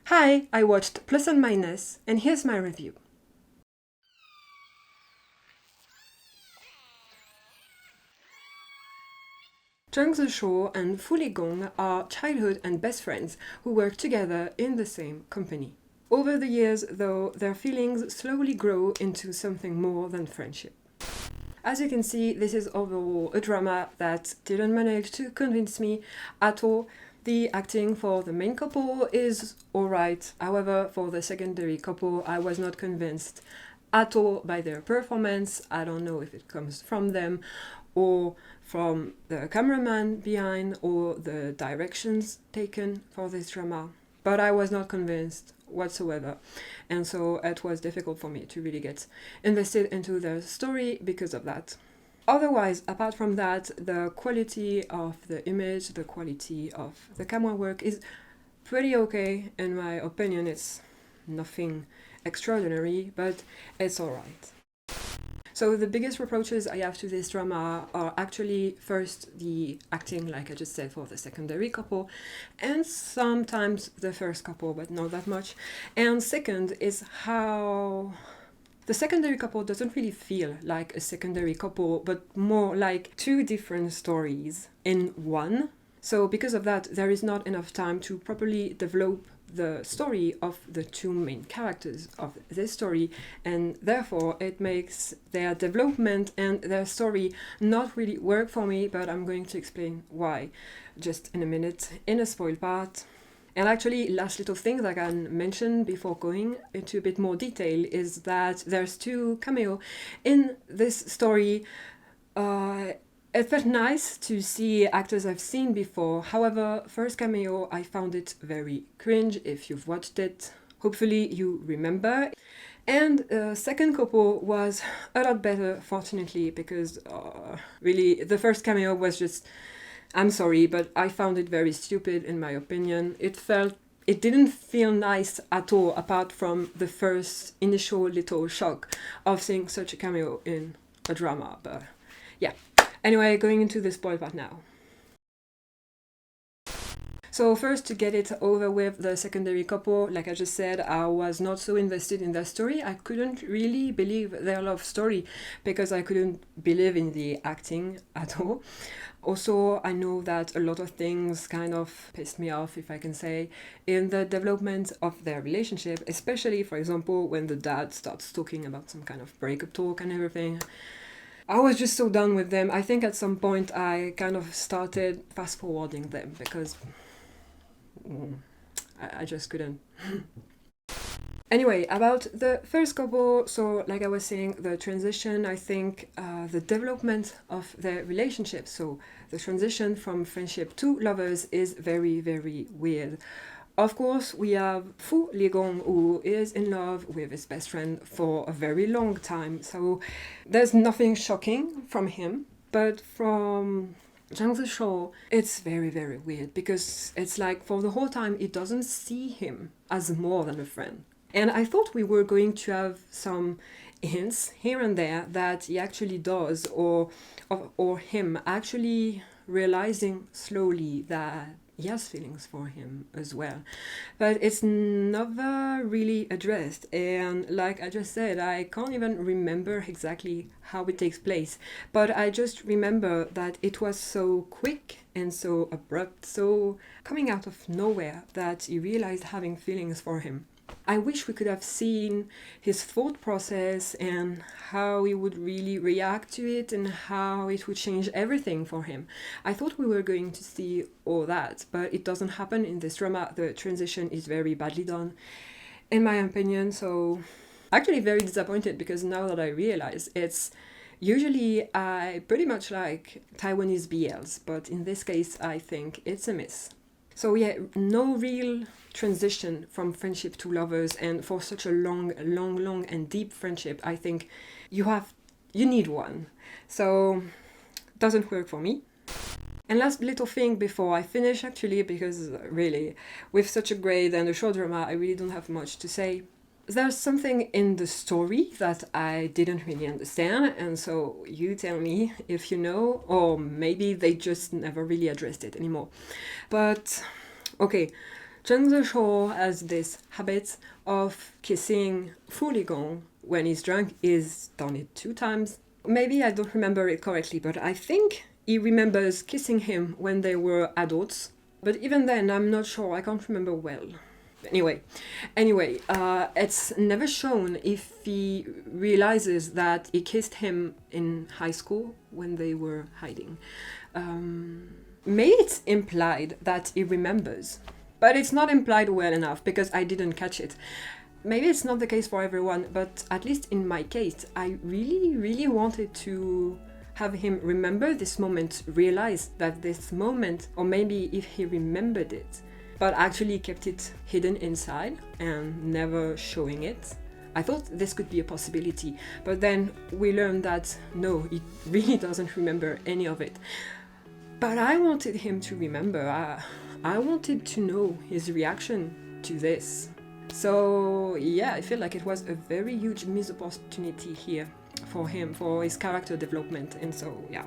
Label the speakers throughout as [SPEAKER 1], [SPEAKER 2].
[SPEAKER 1] Hi, I watched Plus and Minus, and here's my review. Cheng and Fu Ligong are childhood and best friends who work together in the same company. Over the years, though, their feelings slowly grow into something more than friendship. As you can see, this is overall a drama that didn't manage to convince me at all. The acting for the main couple is alright, however, for the secondary couple, I was not convinced at all by their performance. I don't know if it comes from them or from the cameraman behind or the directions taken for this drama, but I was not convinced whatsoever, and so it was difficult for me to really get invested into the story because of that. Otherwise, apart from that, the quality of the image, the quality of the camera work is pretty okay. In my opinion, it's nothing extraordinary, but it's alright. So the biggest reproaches I have to this drama are actually first the acting, like I just said, for the secondary couple, and sometimes the first couple, but not that much. And second is how the secondary couple doesn't really feel like a secondary couple, but more like two different stories in one. So because of that, there is not enough time to properly develop the story of the two main characters of this story, and therefore it makes their development and their story not really work for me, but I'm going to explain why just in a minute in a spoil part. And actually, last little thing that I can mention before going into a bit more detail is that there's two cameos in this story. It felt nice to see actors I've seen before. However, first cameo, I found it very cringe. If you've watched it, hopefully you remember. And second couple was a lot better, fortunately, because really the first cameo was just, I'm sorry, but I found it very stupid in my opinion. It didn't feel nice at all, apart from the first initial little shock of seeing such a cameo in a drama, but yeah. Anyway, going into the spoil part now. So first, to get it over with, the secondary couple, like I just said, I was not so invested in their story. I couldn't really believe their love story because I couldn't believe in the acting at all. Also, I know that a lot of things kind of pissed me off, if I can say, in the development of their relationship, especially, for example, when the dad starts talking about some kind of breakup talk and everything. I was just so done with them. I think at some point I kind of started fast forwarding them because I just couldn't. Anyway, about the first couple, so like I was saying, the transition, I think the development of their relationship, so the transition from friendship to lovers is very, very weird. Of course, we have Fu Ligong, who is in love with his best friend for a very long time, so there's nothing shocking from him. But from Zhang Zishou, it's very, very weird, because it's like for the whole time he doesn't see him as more than a friend. And I thought we were going to have some hints here and there that he actually does, or him actually realizing slowly that he has feelings for him as well. But it's never really addressed, and like I just said, I can't even remember exactly how it takes place, but I just remember that it was so quick and so abrupt, so coming out of nowhere, that he realized having feelings for him. I wish we could have seen his thought process and how he would really react to it and how it would change everything for him. I thought we were going to see all that, but it doesn't happen in this drama. The transition is very badly done, in my opinion, so actually very disappointed, because now that I realize it's usually I pretty much like Taiwanese BLs, but in this case I think it's a miss. So yeah, no real transition from friendship to lovers, and for such a long and deep friendship, I think you need one. So doesn't work for me. And last little thing before I finish, actually, because really, with such a great and a short drama, I really don't have much to say. There's something in the story that I didn't really understand, and so you tell me if you know, or maybe they just never really addressed it anymore. But okay, Cheng has this habit of kissing Fu Ligong when he's drunk. He's done it 2 times. Maybe I don't remember it correctly, but I think he remembers kissing him when they were adults. But even then, I'm not sure. I can't remember well. Anyway, it's never shown if he realizes that he kissed him in high school when they were hiding. Maybe it's implied that he remembers, but it's not implied well enough because I didn't catch it. Maybe it's not the case for everyone, but at least in my case, I really wanted to have him remember this moment, realize that this moment, or maybe if he remembered it, but actually kept it hidden inside and never showing it. I thought this could be a possibility, but then we learned that no, he really doesn't remember any of it. But I wanted him to remember. I wanted to know his reaction to this. So yeah, I feel like it was a very huge missed opportunity here for him, for his character development, and so yeah.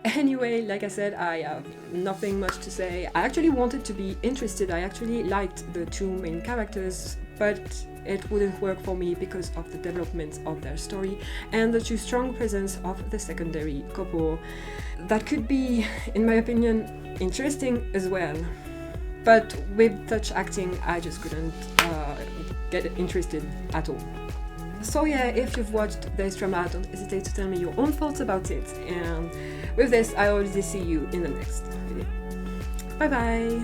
[SPEAKER 1] Anyway, like I said, I have nothing much to say. I actually wanted to be interested. I actually liked the 2 main characters, but it wouldn't work for me because of the development of their story and the too strong presence of the secondary couple. That could be, in my opinion, interesting as well. But with such acting, I just couldn't get interested at all. So yeah, if you've watched this drama, don't hesitate to tell me your own thoughts about it. And with this, I already see you in the next video. Bye bye!